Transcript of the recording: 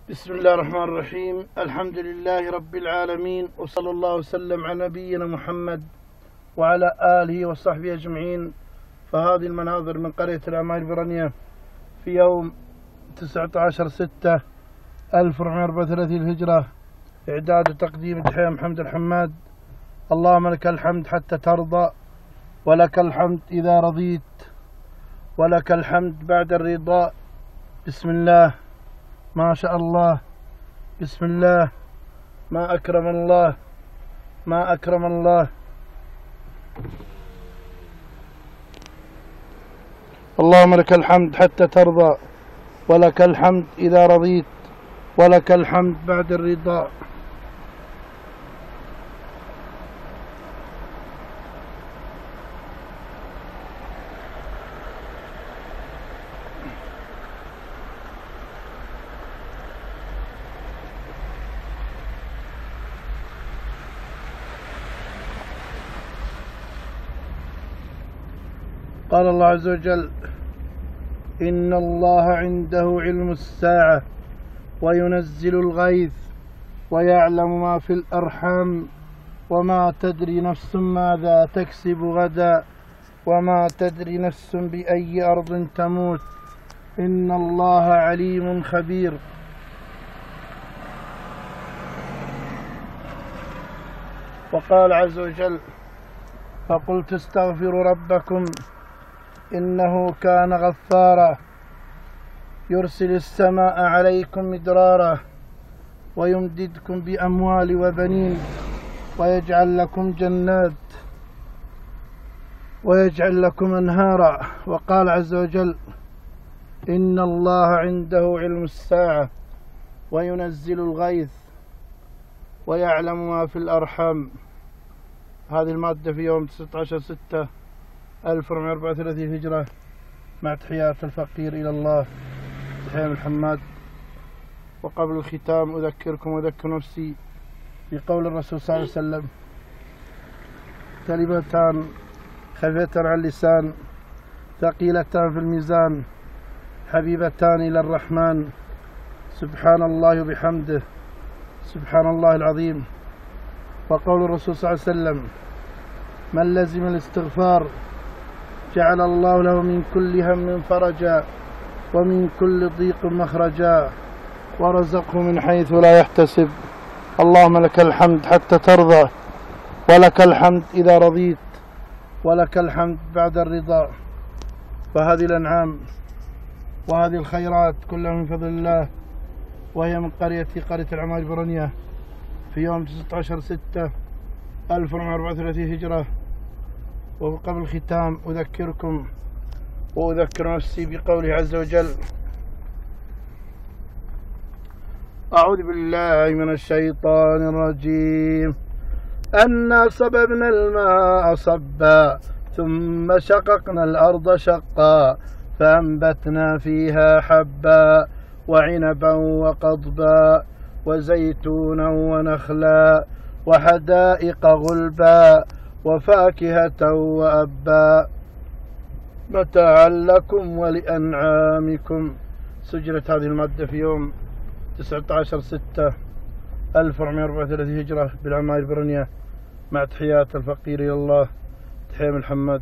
بسم الله الرحمن الرحيم. الحمد لله رب العالمين، وصلى الله وسلم على نبينا محمد وعلى آله وصحبه أجمعين. فهذه المناظر من قرية الحماد برنيه في يوم 19/6/1434 الهجرة، إعداد وتقديم دحيم محمد الحماد. اللهم لك الحمد حتى ترضى، ولك الحمد إذا رضيت، ولك الحمد بعد الرضا. بسم الله، ما شاء الله، بسم الله، ما أكرم الله، ما أكرم الله. اللهم لك الحمد حتى ترضى، ولك الحمد إذا رضيت، ولك الحمد بعد الرضا. قال الله عز وجل: إن الله عنده علم الساعة وينزل الغيث ويعلم ما في الأرحام وما تدري نفس ماذا تكسب غدا وما تدري نفس بأي أرض تموت إن الله عليم خبير. وقال عز وجل: فقلت استغفروا ربكم إنه كان غفارا يرسل السماء عليكم مدرارا ويمددكم بأموال وبنين ويجعل لكم جنات ويجعل لكم أنهارا. وقال عز وجل: إن الله عنده علم الساعة وينزل الغيث ويعلم ما في الأرحام. هذه المادة في يوم 19/6/1434 هجرة، مع تحيات الفقير إلى الله دحيم الحماد. وقبل الختام أذكركم وأذكر نفسي بقول الرسول صلى الله عليه وسلم: كلمتان خفيفتان على اللسان ثقيلتان في الميزان حبيبتان إلى الرحمن، سبحان الله وبحمده، سبحان الله العظيم. وقول الرسول صلى الله عليه وسلم: من لزم الاستغفار جعل الله له من كل هم فرجا ومن كل ضيق مخرجا ورزقه من حيث لا يحتسب. اللهم لك الحمد حتى ترضى، ولك الحمد إذا رضيت، ولك الحمد بعد الرضا. فهذه الأنعام وهذه الخيرات كلها من فضل الله، وهي من قرية الحماد برنيه في يوم 19/6/1434 هجرة. وقبل الختام أذكركم وأذكر نفسي بقوله عز وجل: أعوذ بالله من الشيطان الرجيم. أنا صببنا الماء صبا ثم شققنا الأرض شقا فأنبتنا فيها حبا وعنبا وقضبا وزيتونا ونخلا وحدائق غلبا وفاكهة وأبا متاعا لكم ولأنعامكم. سجلت هذه المادة في يوم 19/6/1434 هجرة بالحماد برنيه، مع تحيات الفقير إلى الله دحيم الحماد.